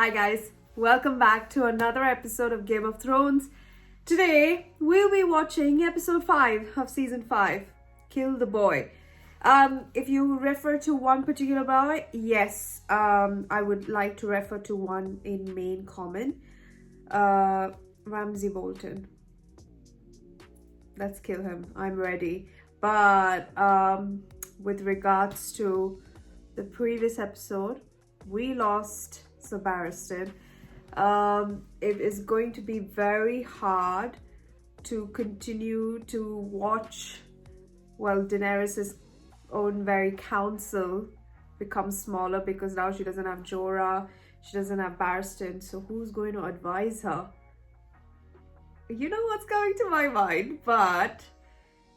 Hi guys, welcome back to another episode of Game of Thrones. Today we'll be watching episode 5 of season 5, Kill the Boy. If you refer to one particular boy, yes, I would like to refer to one in main common. Ramsay Bolton. Let's kill him. I'm ready. But with regards to the previous episode, we lost Sir Barristan. It is going to be very hard to continue to watch Daenerys' own very council become smaller, because now she doesn't have Jorah, she doesn't have Barristan, so who's going to advise her? You know what's going to my mind, but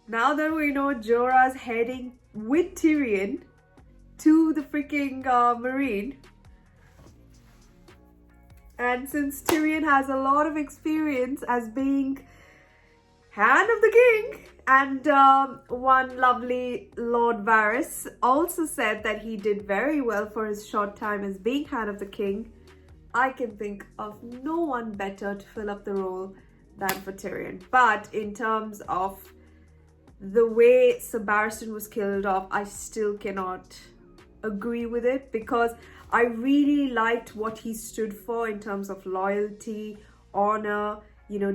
now that we know Jorah's heading with Tyrion to the freaking Marine, and since Tyrion has a lot of experience as being Hand of the King, and one lovely Lord Varys also said that he did very well for his short time as being Hand of the King, I can think of no one better to fill up the role than for Tyrion. But in terms of the way Sir Barristan was killed off, I still cannot agree with it, because I really liked what he stood for in terms of loyalty, honor,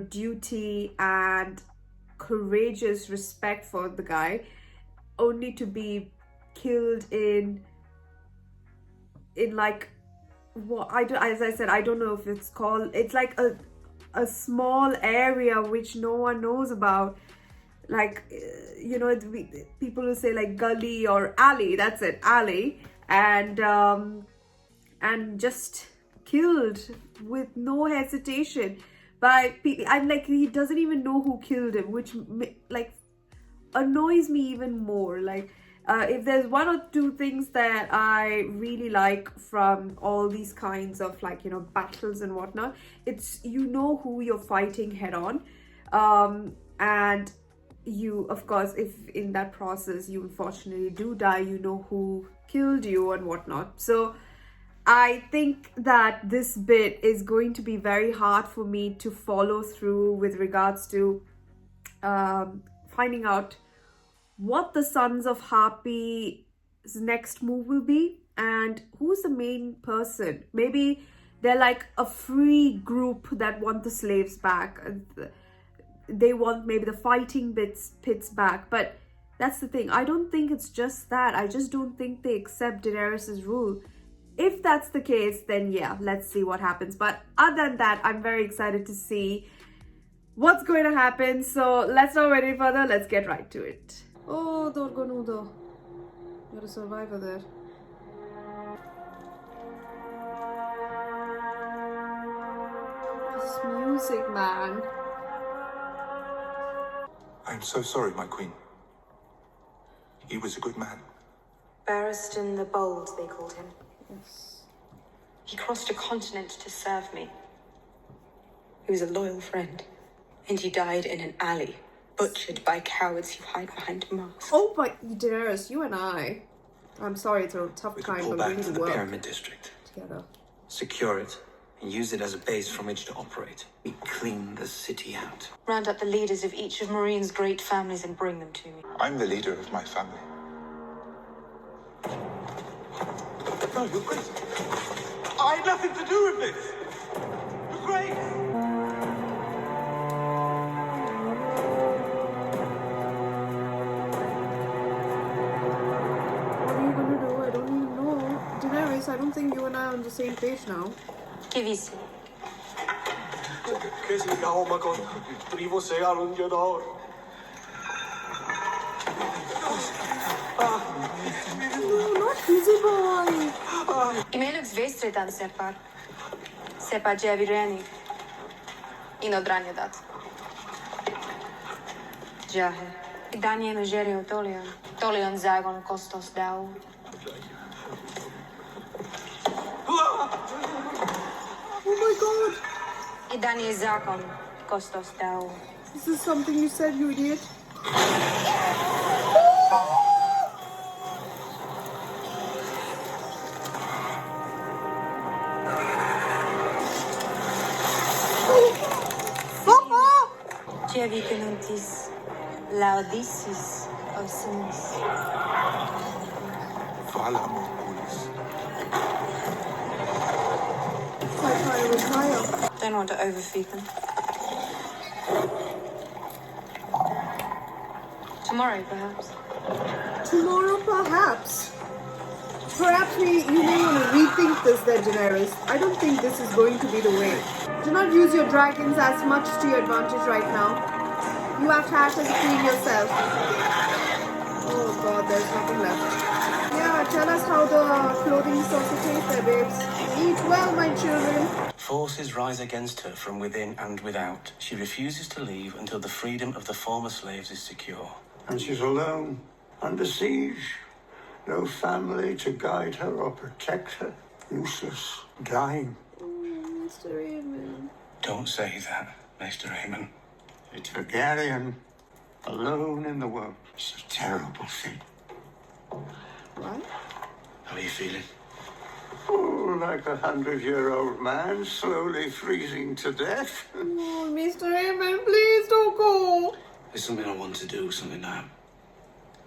duty, and courageous respect for the guy, only to be killed in like what as I said, I don't know if it's called, it's like a small area which no one knows about, like people will say like gully or alley, that's it, alley, and just killed with no hesitation by I'm like, he doesn't even know who killed him, which like annoys me even more. Like if there's one or two things that I really like from all these kinds of battles and whatnot, it's who you're fighting head on, and you, of course, if in that process you unfortunately do die, who killed you and whatnot. So I think that this bit is going to be very hard for me to follow through with regards to finding out what the Sons of Harpy's next move will be and who's the main person. Maybe they're like a free group that want the slaves back. They want maybe the fighting pits back, but that's the thing. I don't think it's just that. I just don't think they accept Daenerys' rule. If that's the case, then yeah, let's see what happens. But other than that, I'm very excited to see what's going to happen. So let's not wait any further. Let's get right to it. Oh, Dorgonudo. You're a survivor there. This music, man. I'm so sorry, my queen. He was a good man. Barristan the Bold, they called him. Yes. He crossed a continent to serve me. He was a loyal friend. And he died in an alley, butchered by cowards who hide behind masks. Oh, but Daenerys, you and I'm sorry, it's a tough We time, can pull but we back need to to the work Pyramid District, together. secure it, and use it as a base from which to operate. We clean the city out. Round up the leaders of each of Marine's great families and bring them to me. I'm the leader of my family. No, Your Grace. I had nothing to do with this. Your Grace. What are you gonna do? I don't even know. Daenerys, I don't think you and I are on the same page now. Che visi? Che si calma con pri você all'unghiador. Not busy boy. Imelux vestretan Separ Jevi Reni. Ino dranje dat. Jahe. Daniel Gerio Tolion Zagon Kostos Dau. Oh my god. I Daniel Zakon Kostos Dau. This is something you said, you idiot. Qui vicinantis laudicis osinis. Vala Morgulis. It's like trying to retire. Don't want to overfeed them. Tomorrow, perhaps. Tomorrow, perhaps. Perhaps you may want to rethink this then, Daenerys. I don't think this is going to be the way. Do not use your dragons as much to your advantage right now. You have to act as a queen yourself. Oh god, there's nothing left. Yeah, tell us how the clothing is also tastes there, babes. Eat well, my children. Forces rise against her from within and without. She refuses to leave until the freedom of the former slaves is secure. And she's alone, under siege. No family to guide her or protect her. Useless, dying. Mr. Raymond. Don't say that, Mr. Raymond. A Targaryen, alone in the world. It's a terrible thing. What? How are you feeling? Oh, like a 100-year-old man slowly freezing to death. Oh, Mr. Raymond, please don't go. There's something I want to do, something I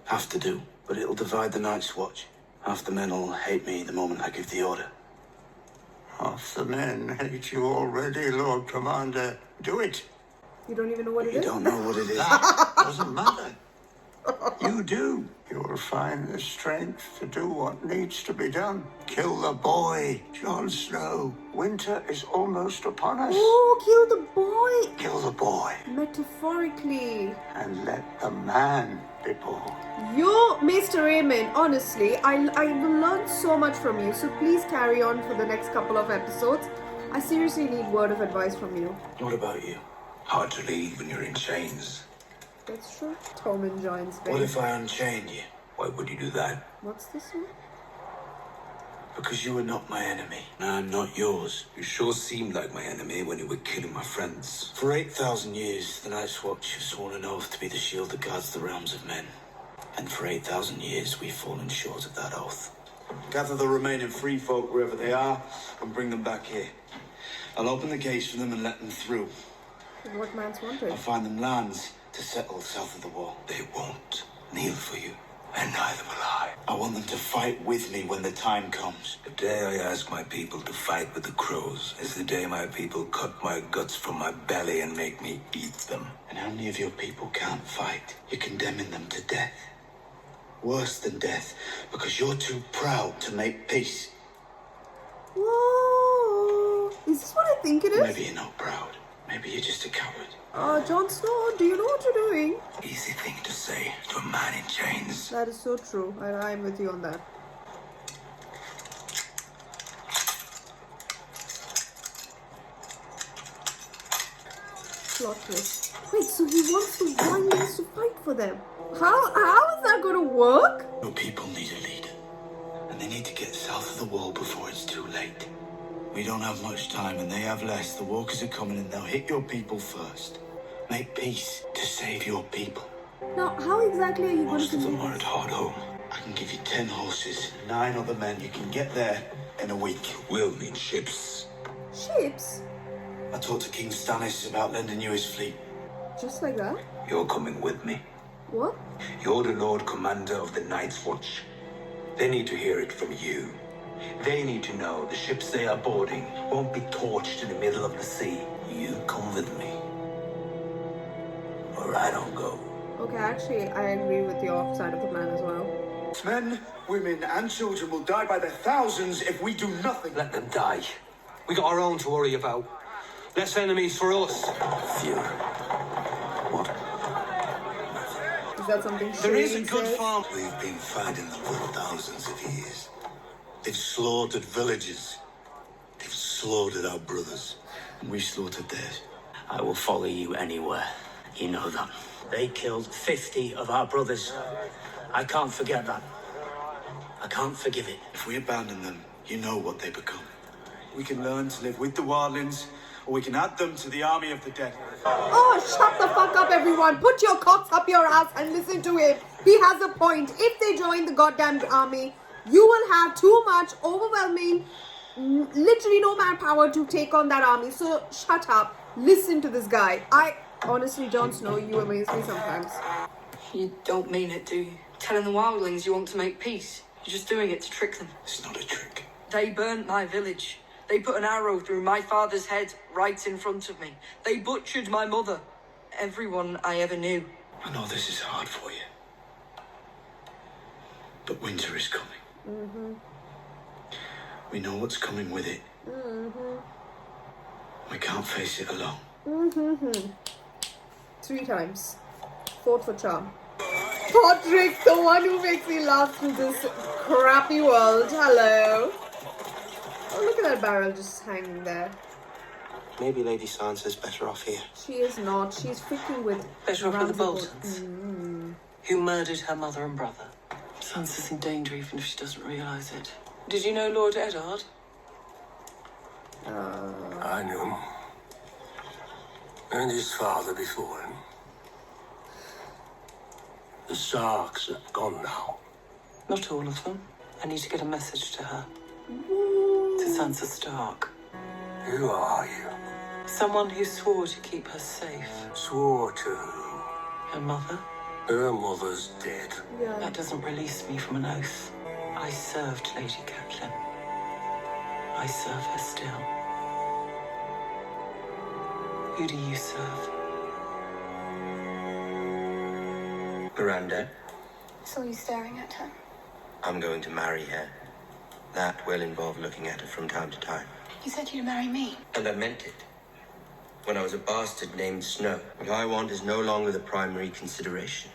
have to do. But it'll divide the Night's Watch. Half the men will hate me the moment I give the order. Half the men hate you already, Lord Commander. Do it. You don't even know what it You is? don't know what it is. That doesn't matter. You do. You'll find the strength to do what needs to be done. Kill the boy, Jon Snow. Winter is almost upon us. Oh, kill the boy. Kill the boy Metaphorically. and let the man be born. You, Mr. Raymond, honestly, I will learn so much from you. So please carry on for the next couple of episodes. I seriously need word of advice from you. What about you? Hard to leave when you're in chains. That's true. Tom and John's What face. if I unchain you? Why would you do that? What's this one? Because you were not my enemy, and I'm not yours. You sure seemed like my enemy when you were killing my friends. For 8,000 years, the Night's Watch have sworn an oath to be the shield that guards the realms of men. And for 8,000 years, we've fallen short of that oath. Gather the remaining free folk wherever they are, and bring them back here. I'll open the gates for them and let them through. What man's wanted? I'll find them lands to settle south of the wall. They won't kneel for you, and neither will I. I want them to fight with me when the time comes. The day I ask my people to fight with the crows is the day my people cut my guts from my belly and make me eat them. And how many of your people can't fight? You're condemning them to death. Worse than death, because you're too proud to make peace. Whoa! Is this what I think it is? Maybe you're not proud. Maybe you're just a coward. Jon Snow, do you know what you're doing? Easy thing to say to a man in chains. That is so true. I'm with you on that. Plot twist. Wait, so he wants the Wildlings to fight for them? How is that going to work? Your people need a leader, and they need to get south of the wall before it's too late. We don't have much time, and they have less. The walkers are coming, and they'll hit your people first. Make peace to save your people. Now, how exactly are you going Most to of do them are this? at hard home. I can give you 10 horses, 9 other men. You can get there in a week. We'll need ships. Ships? I talked to King Stannis about lending you his fleet. Just like that? You're coming with me. What? You're the Lord Commander of the Night's Watch. They need to hear it from you. They need to know the ships they are boarding won't be torched in the middle of the sea. You come with me, or I don't go. Okay, actually, I agree with your side of the plan as well. Men, women, and children will die by the thousands if we do nothing. Let them die. We got our own to worry about. Less enemies for us. Fear. What? Is that something There is a Shane good said? farm. We've been fighting them for thousands of years. They've slaughtered villages. They've slaughtered our brothers. We slaughtered theirs. I will follow you anywhere. You know that. They killed 50 of our brothers. I can't forget that. I can't forgive it. If we abandon them, you know what they become. We can learn to live with the wildlings, or we can add them to the army of the dead. Oh, shut the fuck up, everyone. Put your cocks up your ass and listen to him. He has a point. If they join the goddamn army, you will have too much overwhelming, literally no manpower to take on that army. So shut up. Listen to this guy. Honestly, Jon Snow, you amaze me sometimes. You don't mean it, do you? Telling the wildlings you want to make peace. You're just doing it to trick them. It's not a trick. They burnt my village. They put an arrow through my father's head right in front of me. They butchered my mother. Everyone I ever knew. I know this is hard for you. But winter is coming. Mm-hmm. We know what's coming with it. Mm-hmm. We can't face it alone. Mm-hmm. 3 times. 4th for charm. Podrick, the one who makes me laugh through this crappy world. Hello. Oh, look at that barrel just hanging there. Maybe Lady Sansa's better off here. She is not. She's freaking with... Better off with the Ramsay Boltons. Mm. Who murdered her mother and brother. Sansa's in danger even if she doesn't realise it. Did you know Lord Eddard? I knew him. And his father before him. The Starks are gone now. Not all of them. I need to get a message to her. To Sansa Stark. Who are you? Someone who swore to keep her safe. Swore to who? Her mother? Her mother's dead. Yeah. That doesn't release me from an oath. I served Lady Catelyn. I serve her still. Who do you serve? Miranda, Saw you staring at her. I'm going to marry her. That will involve looking at her from time to time. You said you'd marry me. And I meant it. When I was a bastard named Snow. What I want is no longer the primary consideration.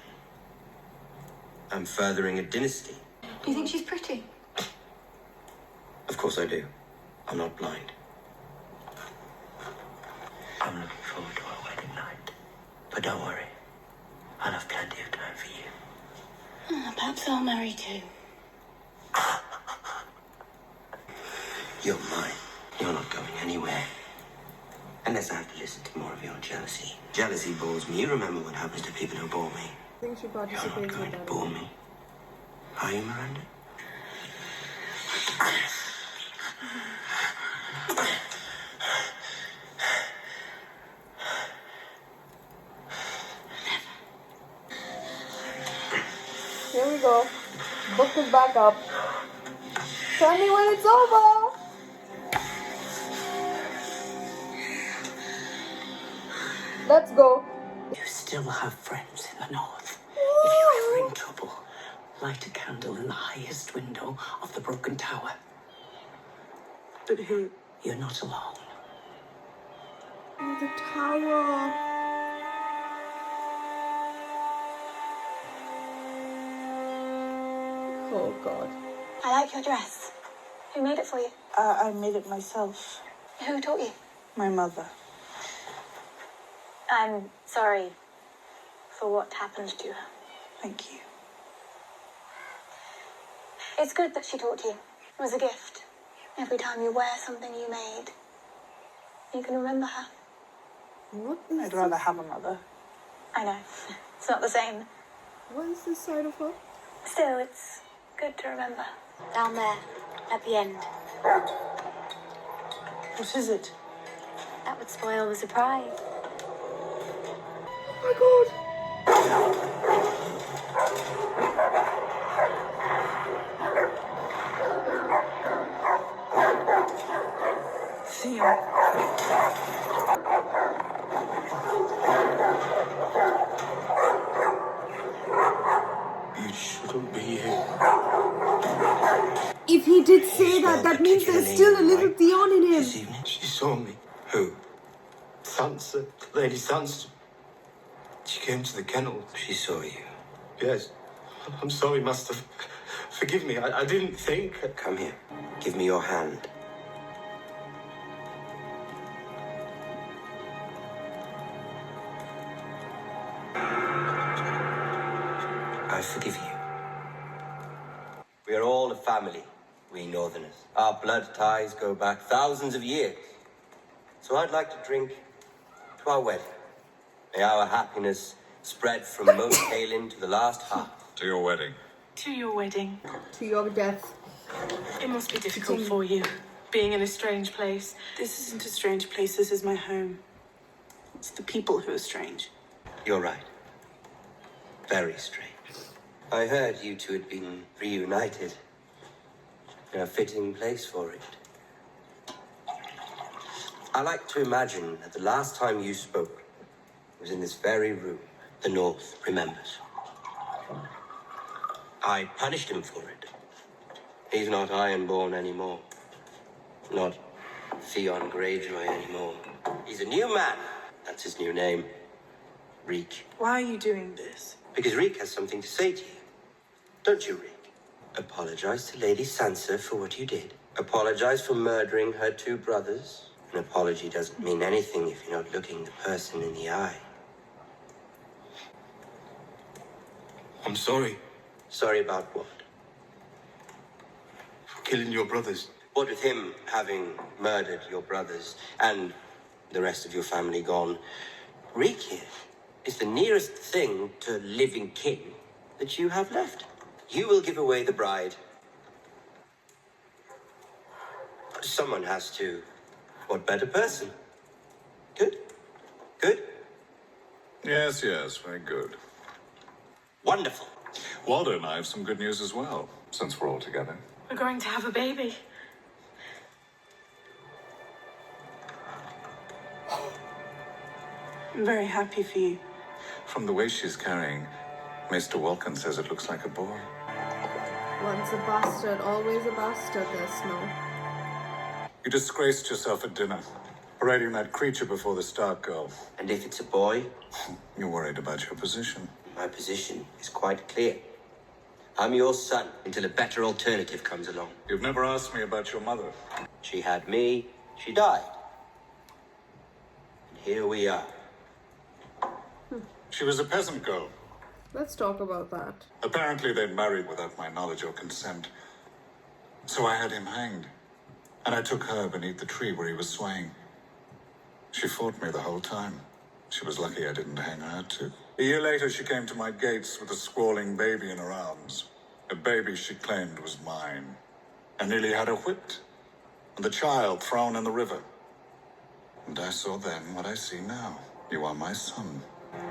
I'm furthering a dynasty. You think she's pretty? Of course I do. I'm not blind. I'm looking forward to our wedding night. But don't worry. I'll have plenty of time for you. Perhaps I'll marry too. You're mine. You're not going anywhere. Unless I have to listen to more of your jealousy. Jealousy bores me. You remember what happens to people who bore me. I think she You're participates not in going to that. bore me. Are you, Miranda? Here we go. Book is back up. Tell me when it's over. Let's go. You still have friends in the north. If you're ever in trouble, light a candle in the highest window of the broken tower. But who? You're not alone. Oh, the tower. Oh, God. I like your dress. Who made it for you? I made it myself. Who taught you? My mother. I'm sorry for what happened to her. Thank you. It's good that she taught you. It was a gift. Every time you wear something you made, you can remember her. What I'd rather have a mother. I know. It's not the same. What is this side of her? Still, it's good to remember. Down there, at the end. What is it? That would spoil the surprise. Oh my God. Theo. You shouldn't be here. If he did say that, that means there's still a little Theon in him. This evening? She saw me. Who? Sansa. Lady Sansa. She came to the kennel. She saw you. Yes. I'm sorry, Master. Forgive me. I didn't think. Come here. Give me your hand. I forgive you. We are all a family, we Northerners. Our blood ties go back thousands of years. So I'd like to drink to our wedding. May our happiness spread from most Halen to the last half. To your wedding. To your wedding. To your death. It must be difficult for you, being in a strange place. This isn't a strange place. This is my home. It's the people who are strange. You're right. Very strange. I heard you two had been reunited. In a fitting place for it. I like to imagine that the last time you spoke was in this very room. The North remembers. I punished him for it. He's not Ironborn anymore. Not Theon Greyjoy anymore. He's a new man. That's his new name. Reek. Why are you doing this? Because Reek has something to say to you. Don't you, Reek? Apologize to Lady Sansa for what you did. Apologize for murdering her two brothers. An apology doesn't mean anything if you're not looking the person in the eye. I'm sorry. Sorry about what? For killing your brothers. What with him having murdered your brothers and the rest of your family gone, Reek here is the nearest thing to living kin that you have left. You will give away the bride. Someone has to. What better person? Good? Good? Yes, very good. Wonderful. Waldo and I have some good news as well, since we're all together. We're going to have a baby. I'm very happy for you. From the way she's carrying, Mr. Walken says it looks like a boy. Once a bastard, always a bastard, there's Snow. You disgraced yourself at dinner, parading that creature before the Stark girl. And if it's a boy? You're worried about your position. My position is quite clear. I'm your son until a better alternative comes along. You've never asked me about your mother. She had me, she died. And here we are. She was a peasant girl. Let's talk about that. Apparently they'd married without my knowledge or consent. So I had him hanged. And I took her beneath the tree where he was swaying. She fought me the whole time. She was lucky I didn't hang her too. A year later, she came to my gates with a squalling baby in her arms. A baby she claimed was mine. I nearly had her whipped. And the child thrown in the river. And I saw then what I see now. You are my son.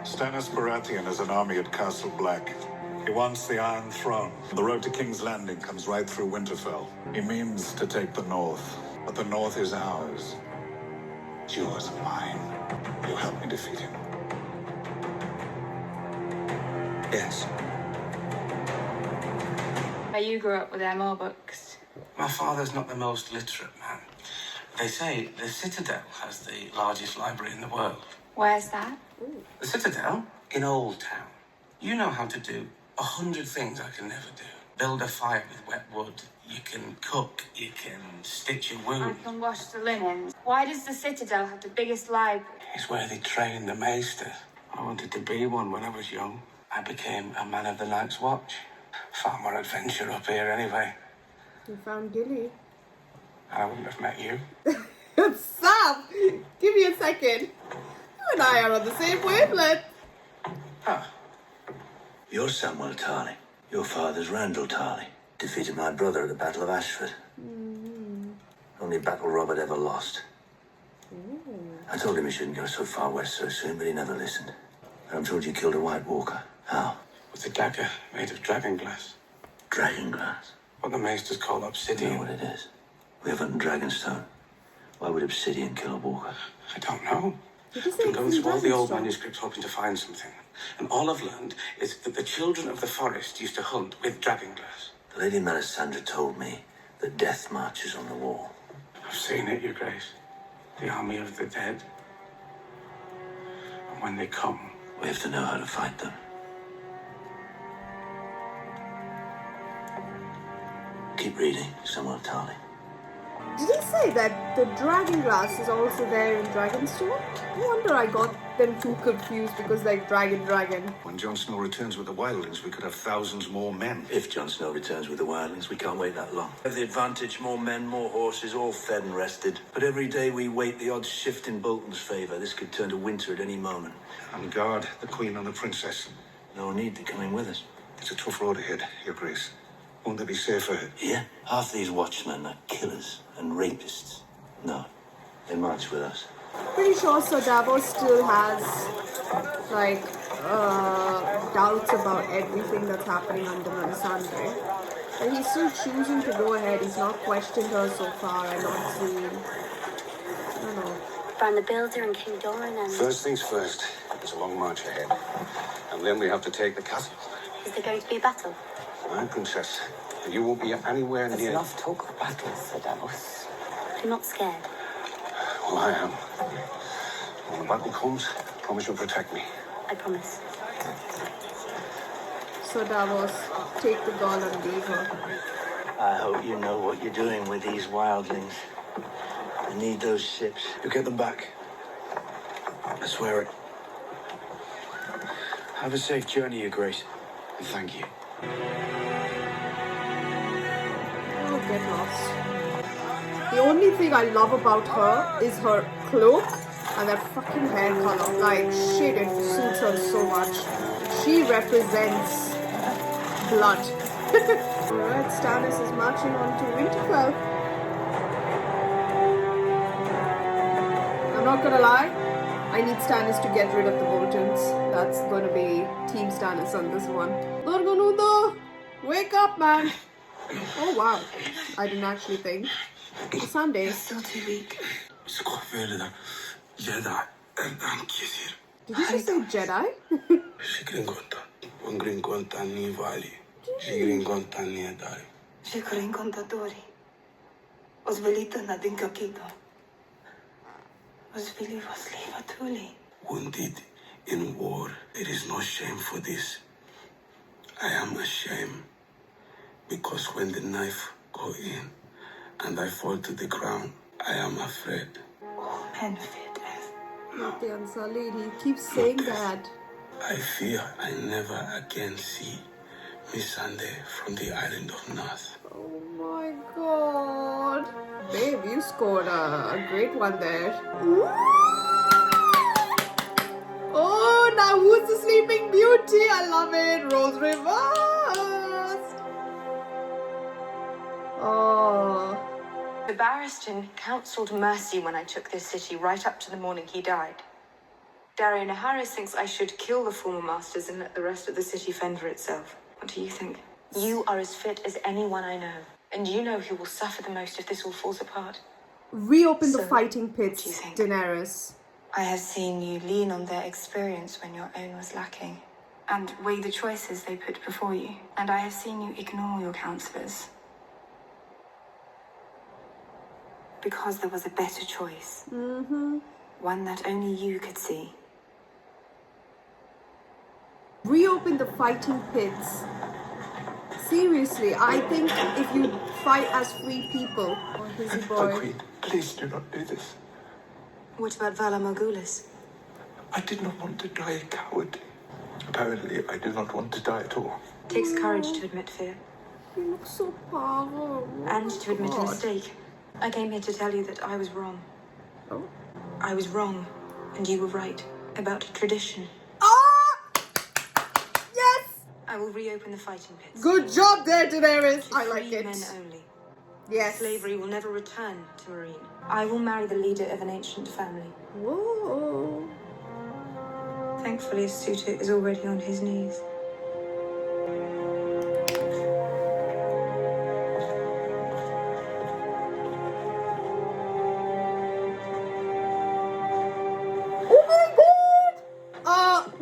Stannis Baratheon has an army at Castle Black. He wants the Iron Throne. The road to King's Landing comes right through Winterfell. He means to take the North, but the North is ours. It's yours and mine. You help me defeat him. Yes. You grew up with MO books. My father's not the most literate man. They say the Citadel has the largest library in the world. Where's that? The Citadel? In Old Town. You know how to do 100 things I can never do. Build a fire with wet wood. You can cook. You can stitch a wound. I can wash the linen. Why does the Citadel have the biggest library? It's where they train the maesters. I wanted to be one when I was young. I became a man of the Night's Watch. Far more adventure up here anyway. You found Gilly. I wouldn't have met you. Sam! Give me a second. You and I are on the same wavelength. You're Samuel Tarly. Your father's Randall Tarly. Defeated my brother at the Battle of Ashford. Only battle Robert ever lost. I told him he shouldn't go so far west so soon, but he never listened. And I'm told you killed a White Walker. How? With a dagger made of dragon glass. Dragon glass? What the maesters call obsidian. You know what it is? We have it in Dragonstone. Why would obsidian kill a walker? I don't know. Did you I've say been going it's in through all the old Dragonstone? manuscripts hoping to find something. And all I've learned is that the children of the forest used to hunt with dragon glass. The Lady Melisandre told me that death marches on the wall. I've seen it, Your Grace. The army of the dead. And when they come, We have to know how to fight them. Keep reading, Samuel Tarly. Did he say that the dragon glass is also there in Dragonstone? No wonder I got them too confused because like dragon. When Jon Snow returns with the wildlings, we could have thousands more men. If Jon Snow returns with the wildlings, we can't wait that long. We have the advantage, more men, more horses, all fed and rested. But every day we wait, the odds shift in Bolton's favour. This could turn to winter at any moment. And guard the Queen and the Princess. No need to come in with us. It's a tough road ahead, Your Grace. Won't they be safer? Here? Half these watchmen are killers and rapists. No, they march with us. Pretty sure Sir Davos still has like doubts about everything that's happening under Melisandre. But he's still choosing to go ahead. He's not questioned her so far and not seen. I don't know. Bran the Builder and King Doran and... First things first. There's a long march ahead. And then we have to take the castle. Is there going to be a battle? My princess, you won't be anywhere There's near... enough talk of battles, Sir Davos. I'm not scared. Well, I am. When the battle comes, promise you'll protect me. I promise. Sir Davos, take the girl and leave her. I hope you know what you're doing with these wildlings. I need those ships. You get them back. I swear it. Have a safe journey, Your Grace. And thank you. Oh, get lost. The only thing I love about her is her cloak and that fucking hair color. Like, shit, it suits her so much. She represents blood. Alright, Stannis is marching on to Winterfell. I'm not gonna lie, I need Stannis to get rid of the Boltons. That's gonna be Team Stannis on this one. Dorgonudo! Wake up, man! Oh wow, I didn't actually think. It's Sunday. Still too weak. Jedi. Did you just say Jedi? Wounded in war, there is no shame for this. I am ashamed because when the knife go in and I fall to the ground, I am afraid. Men fear death. Not the Unsullied. He keeps saying that. I fear I never again see Missandei from the island of North. Oh my god. Babe, you scored a great one there. Ooh. Oh, now who's the Sleeping Beauty? I love it. Roles reversed. Oh. The Barristan counselled mercy when I took this city right up to the morning he died. Dario Naharis thinks I should kill the former masters and let the rest of the city fend for itself. What do you think? You are as fit as anyone I know. And you know who will suffer the most if this all falls apart. Reopen the fighting pits, Daenerys. I have seen you lean on their experience when your own was lacking, and weigh the choices they put before you. And I have seen you ignore your counselors. Because there was a better choice. Mm-hmm. One that only you could see. Reopen the fighting pits. Seriously, I think if you fight as free people, oh, busy boy. Queen, please do not do this. What about Vala Morghulis? I did not want to die a coward. Apparently, I do not want to die at all. It takes courage to admit fear. You look so powerful. And to admit a mistake. I came here to tell you that I was wrong. Oh? I was wrong, and you were right about tradition. Yes! I will reopen the fighting pits. Good job there, Daenerys. I like Free it. men only. Yes. Slavery will never return to Marine. I will marry the leader of an ancient family. Whoa. Thankfully, his suitor is already on his knees.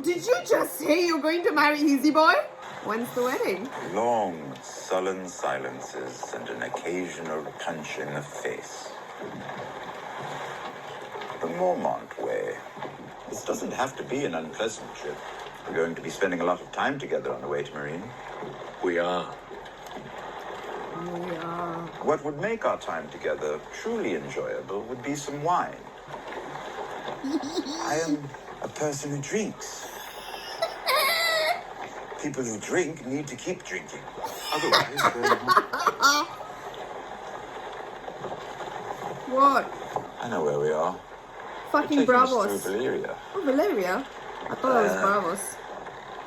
Did you just say you're going to marry Easy Boy? When's the wedding? Long, sullen silences and an occasional punch in the face. The Mormont way. This doesn't have to be an unpleasant trip. We're going to be spending a lot of time together on the way to Marine. We are. We are. What would make our time together truly enjoyable would be some wine. I am a person who drinks. People who drink need to keep drinking. Otherwise, What? I know where we are. Fucking Through Bravos. Valyria. Oh, Valeria? I thought it was Bravos.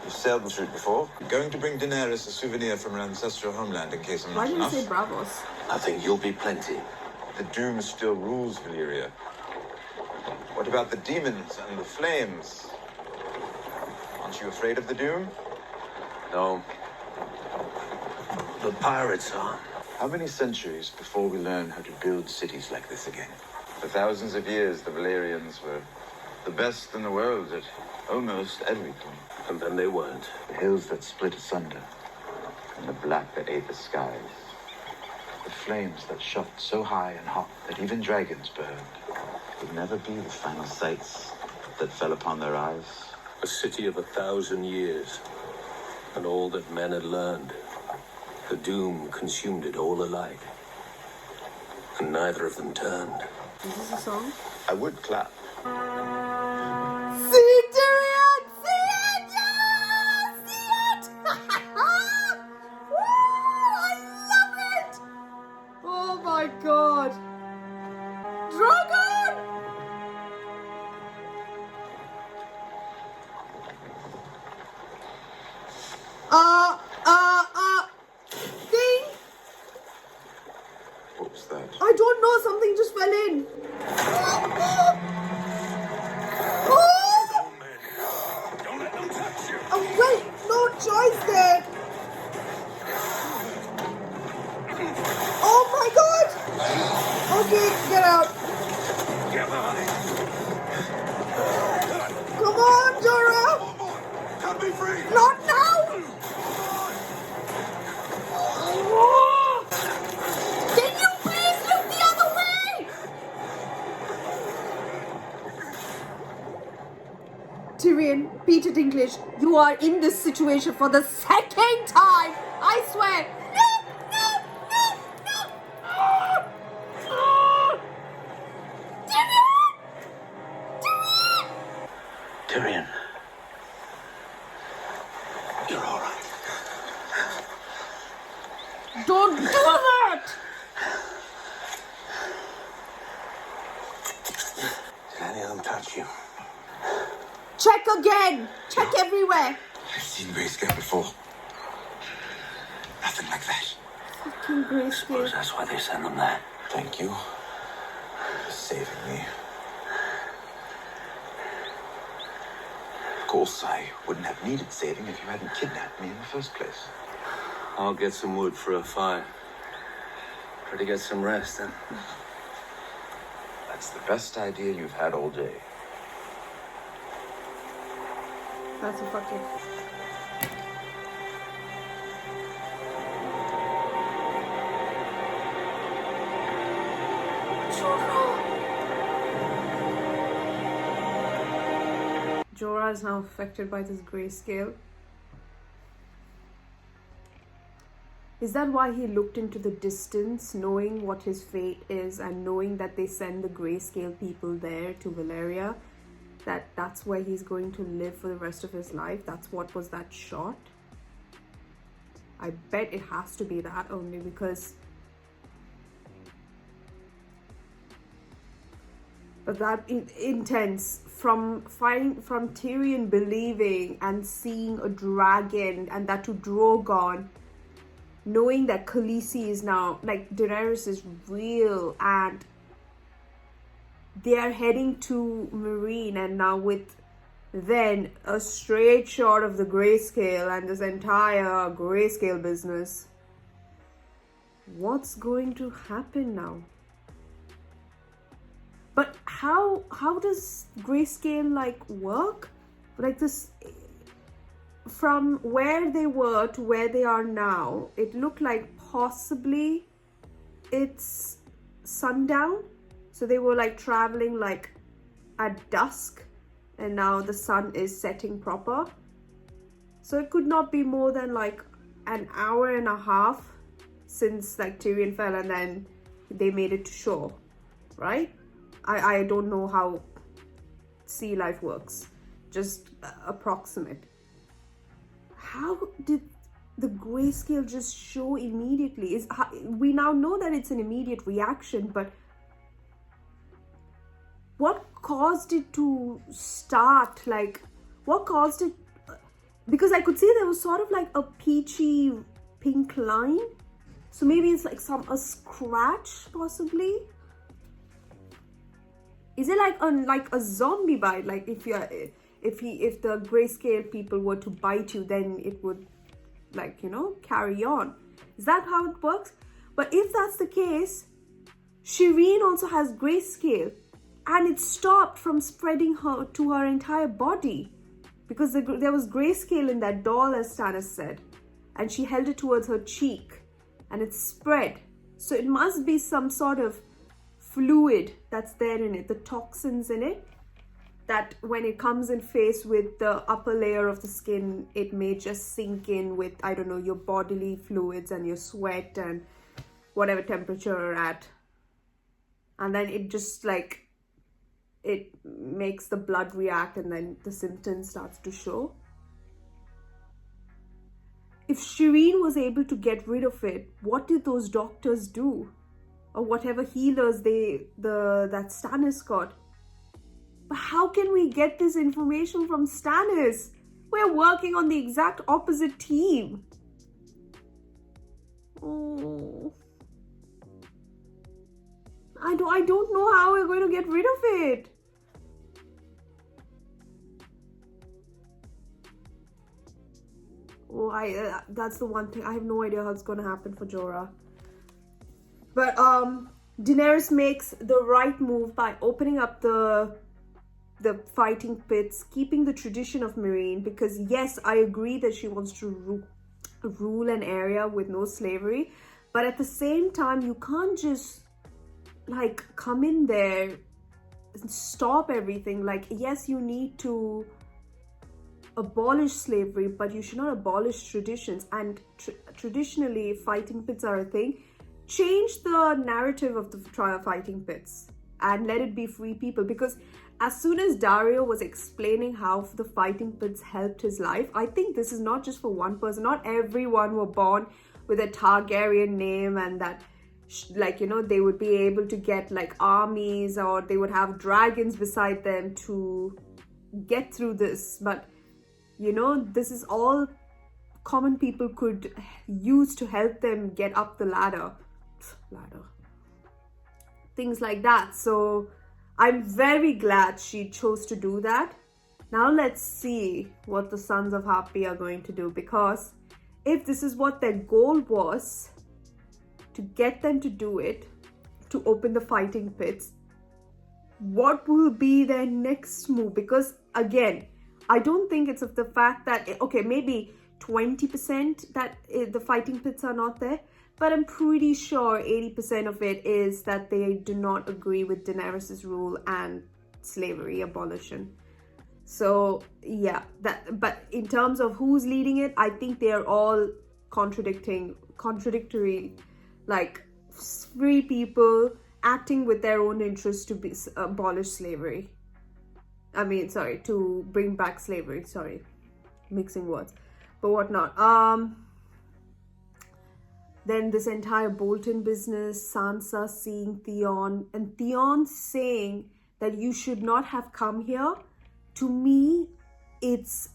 You've sailed this route before. Going to bring Daenerys a souvenir from her ancestral homeland in case I'm Why not did you enough. say Bravos? I think you'll be plenty. The doom still rules Valyria. What about the demons and the flames? Aren't you afraid of the doom? No. The pirates are. How many centuries before we learn how to build cities like this again? For thousands of years, the Valerians were the best in the world at almost everything. And then they weren't. The hills that split asunder, and the black that ate the skies. The flames that shot so high and hot that even dragons burned. Would never be the final sights that fell upon their eyes. A city of 1,000 years. And all that men had learned. The doom consumed it all alike. And neither of them turned. Is this a song? I would clap. See it, Tyrion! See it! Yeah! See it! Woo! I love it! Oh my god! Dragon! Thing? What was that? I don't know, something just fell in. Don't let them touch you. Oh, wait, no choice there. Oh my god! Okay, get out. Get behind. Come on, Jorah! Cut me free. Not now! Can you please look the other way? Tyrion, Peter Dinklage, you are in this situation for the second time! I swear! Tyrion. You're all right. Don't do that! Did any of them touch you? Check again! Check everywhere! I've seen grayscale before. Nothing like that. Fucking grayscale. Suppose that's why they send them there. Thank you for saving me. Of course, I wouldn't have needed saving if you hadn't kidnapped me in the first place. I'll get some wood for a fire. Try to get some rest, then. That's the best idea you've had all day. That's a fucking... Jorah is now affected by this grayscale. Is that why he looked into the distance, knowing what his fate is and knowing that they send the grayscale people there to Valeria? That's where he's going to live for the rest of his life? That's what was that shot? I bet it has to be that only because... But that intense from Tyrion believing and seeing a dragon and that to Drogon, knowing that Khaleesi is now, like, Daenerys is real and they are heading to Meereen, and now with then a straight shot of the grayscale and this entire grayscale business. What's going to happen now? But how does grayscale like work? Like this, from where they were to where they are now, it looked like possibly it's sundown. So they were like traveling like at dusk and now the sun is setting proper. So it could not be more than like an hour and a half since like Tyrion fell and then they made it to shore, right? I don't know how sea life works, just approximate. How did the grayscale just show immediately? We now know that it's an immediate reaction, but what caused it to start? Like, what caused it? Because I could see there was sort of like a peachy pink line. So maybe it's like a scratch possibly. Is it like a zombie bite? Like if the grayscale people were to bite you, then it would, like, you know, carry on. Is that how it works? But if that's the case, Shireen also has grayscale, and it stopped from spreading her to her entire body because there was grayscale in that doll, as Stannis said, and she held it towards her cheek and it spread. So it must be some sort of fluid that's there in it, the toxins in it, that when it comes in face with the upper layer of the skin, it may just sink in with, I don't know, your bodily fluids and your sweat and whatever temperature you're at. And then it just like, it makes the blood react and then the symptoms starts to show. If Shireen was able to get rid of it, what did those doctors do? Or whatever healers that Stannis got? But how can we get this information from Stannis? We're working on the exact opposite team. Oh. I don't know how we're going to get rid of it. Oh, that's the one thing. I have no idea how it's going to happen for Jorah. But Daenerys makes the right move by opening up the fighting pits, keeping the tradition of Meereen, because yes, I agree that she wants to rule an area with no slavery, but at the same time, you can't just like come in there and stop everything. Like, yes, you need to abolish slavery, but you should not abolish traditions. And traditionally, fighting pits are a thing. Change the narrative of the fighting pits and let it be free people, because as soon as Dario was explaining how the fighting pits helped his life, I think this is not just for one person. Not everyone were born with a Targaryen name and that, like, you know, they would be able to get like armies, or they would have dragons beside them to get through this. But you know, this is all common people could use to help them get up the ladder. Things like that. So I'm very glad she chose to do that. Now let's see what the Sons of Harpy are going to do, because if this is what their goal was, to get them to do it, to open the fighting pits, what will be their next move? Because again, I don't think it's of the fact that, okay, maybe 20% that the fighting pits are not there, but I'm pretty sure 80% of it is that they do not agree with Daenerys' rule and slavery abolition. So yeah, but in terms of who's leading it, I think they're all contradictory, like free people acting with their own interests to abolish slavery. To bring back slavery. Sorry, mixing words, but whatnot. Then this entire Bolton business, Sansa seeing Theon, and Theon saying that you should not have come here. To me, it's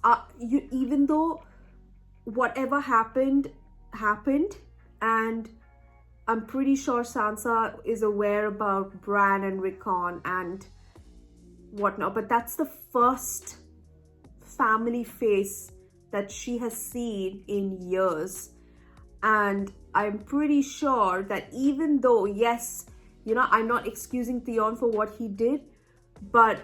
even though whatever happened, and I'm pretty sure Sansa is aware about Bran and Rickon and whatnot, but that's the first family face that she has seen in years. And I'm pretty sure that even though, yes, you know, I'm not excusing Theon for what he did, but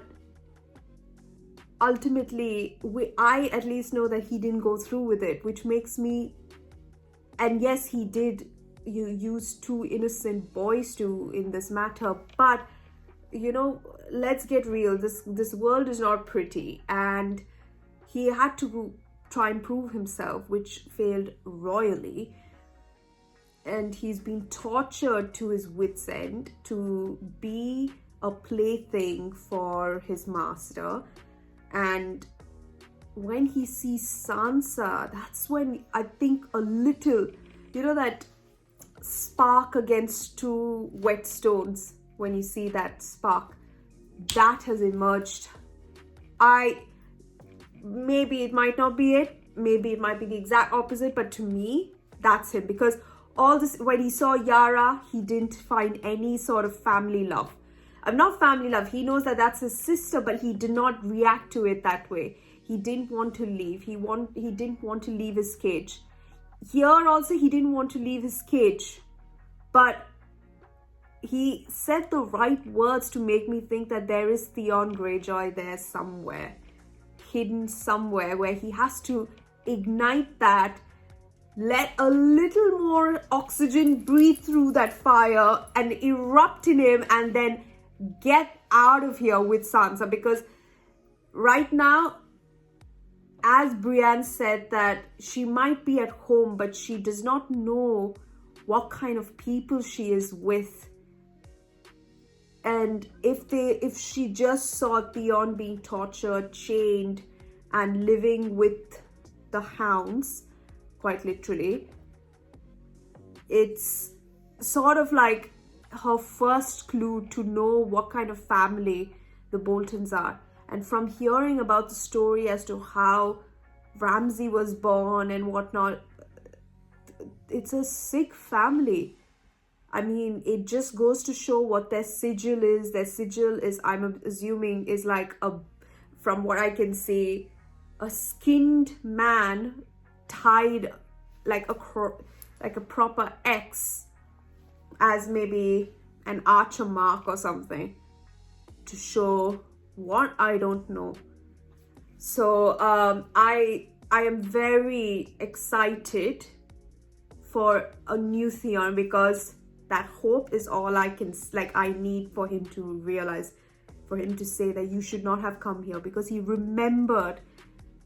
ultimately, I at least know that he didn't go through with it, which makes me, and yes, he did use two innocent boys in this matter, but you know, let's get real. This world is not pretty, and he had to try and prove himself, which failed royally. And he's been tortured to his wits' end to be a plaything for his master. And when he sees Sansa, that's when I think a little, you know, that spark against two whetstones, when you see that spark, that has emerged. Maybe it might not be it, maybe it might be the exact opposite, but to me, that's him. Because all this, when he saw Yara, he didn't find any sort of family love. I'm not family love. He knows that that's his sister, but he did not react to it that way. He didn't want to leave. He didn't want to leave his cage. Here also, he didn't want to leave his cage. But he said the right words to make me think that there is Theon Greyjoy there somewhere. Hidden somewhere where he has to ignite that, let a little more oxygen breathe through that fire and erupt in him, and then get out of here with Sansa. Because right now, as Brienne said, that she might be at home, but she does not know what kind of people she is with. And if she just saw Theon being tortured, chained, and living with the hounds, quite literally, it's sort of like her first clue to know what kind of family the Boltons are. And from hearing about the story as to how Ramsay was born and whatnot, it's a sick family. I mean, it just goes to show what their sigil is. Their sigil is, I'm assuming, is like from what I can see, a skinned man tied like a proper X, as maybe an archer mark or something, to show what, I don't know. So I am very excited for a new Theon, because that hope is all I need for him to realize, for him to say that you should not have come here, because he remembered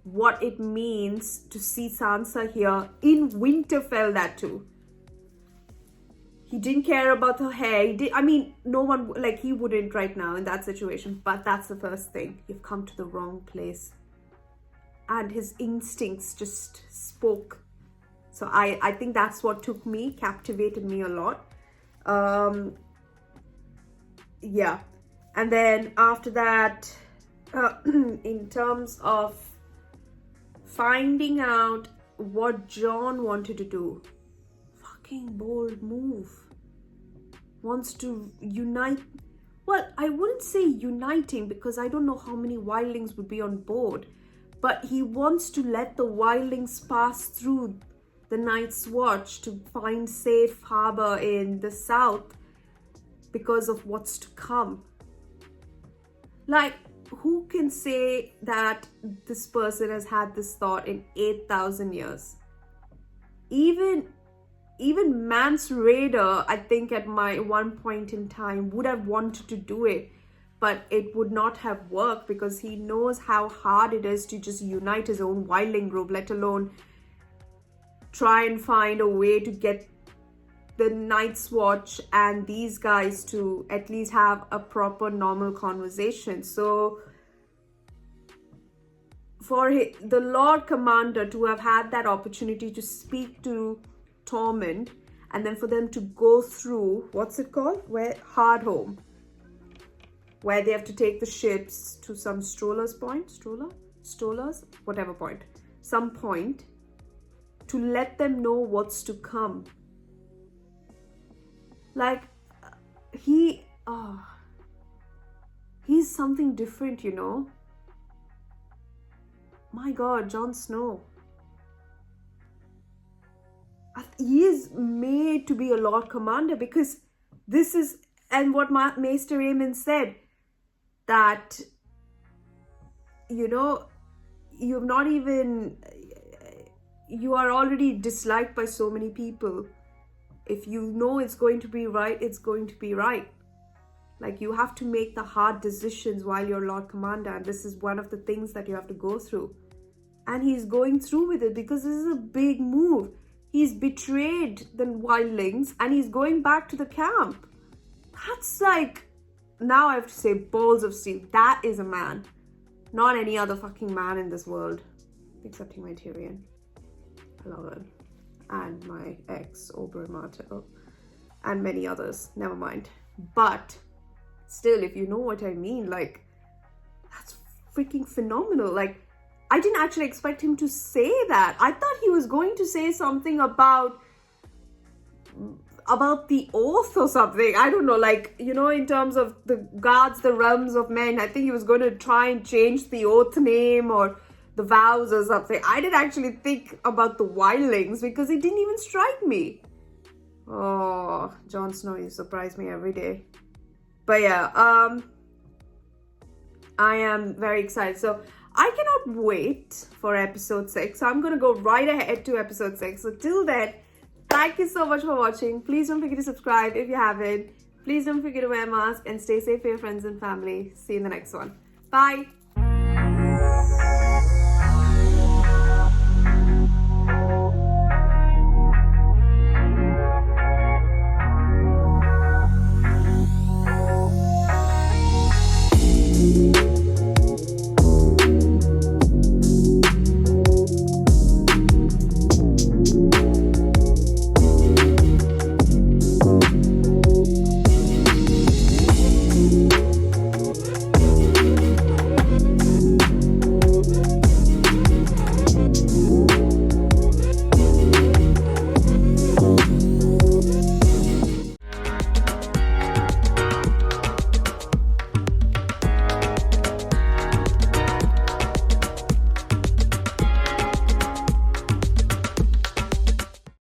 what it means to see Sansa here in Winterfell, that too. He didn't care about her hair. No one, like, he wouldn't right now in that situation, but that's the first thing. You've come to the wrong place. And his instincts just spoke. So I think that's what captivated me a lot. Yeah. And then after that, in terms of finding out what Jon wanted to do, fucking bold move. Wants to unite. Well, I wouldn't say uniting, because I don't know how many wildlings would be on board, but he wants to let the wildlings pass through the Night's Watch to find safe harbor in the south because of what's to come. Like, who can say that this person has had this thought in 8,000 years? Even Mance Raider, I think at one point in time, would have wanted to do it, but it would not have worked, because he knows how hard it is to just unite his own wildling group, let alone try and find a way to get the Night's Watch and these guys to at least have a proper normal conversation. So for the Lord Commander to have had that opportunity to speak to Tormund, and then for them to go through, what's it called? Hardhome, where they have to take the ships to some Stollers point, whatever point, some point, to let them know what's to come. Like, he's something different, you know. My God, Jon Snow. He is made to be a Lord Commander, because this is, and what Maester Aemon said, that, you know, you are already disliked by so many people. If you know it's going to be right, it's going to be right. Like, you have to make the hard decisions while you're Lord Commander, and this is one of the things that you have to go through. And he's going through with it, because this is a big move. He's betrayed the wildlings and he's going back to the camp. That's like, now I have to say, balls of steel. That is a man. Not any other fucking man in this world. Excepting my Tyrion. I love it. And my ex, Oberyn Martell. And many others. Never mind. But still, if you know what I mean, like, that's freaking phenomenal. Like, I didn't actually expect him to say that. I thought he was going to say something about, about the oath or something. I don't know, like, you know, in terms of the guards the realms of men. I think he was going to try and change the oath name or the vows or something. I didn't actually think about the wildlings because it didn't even strike me. Oh, Jon Snow, you surprise me every day. But yeah, I am very excited. So I cannot wait for episode 6. So I'm going to go right ahead to episode 6. So till then, thank you so much for watching. Please don't forget to subscribe if you haven't. Please don't forget to wear a mask and stay safe for your friends and family. See you in the next one. Bye.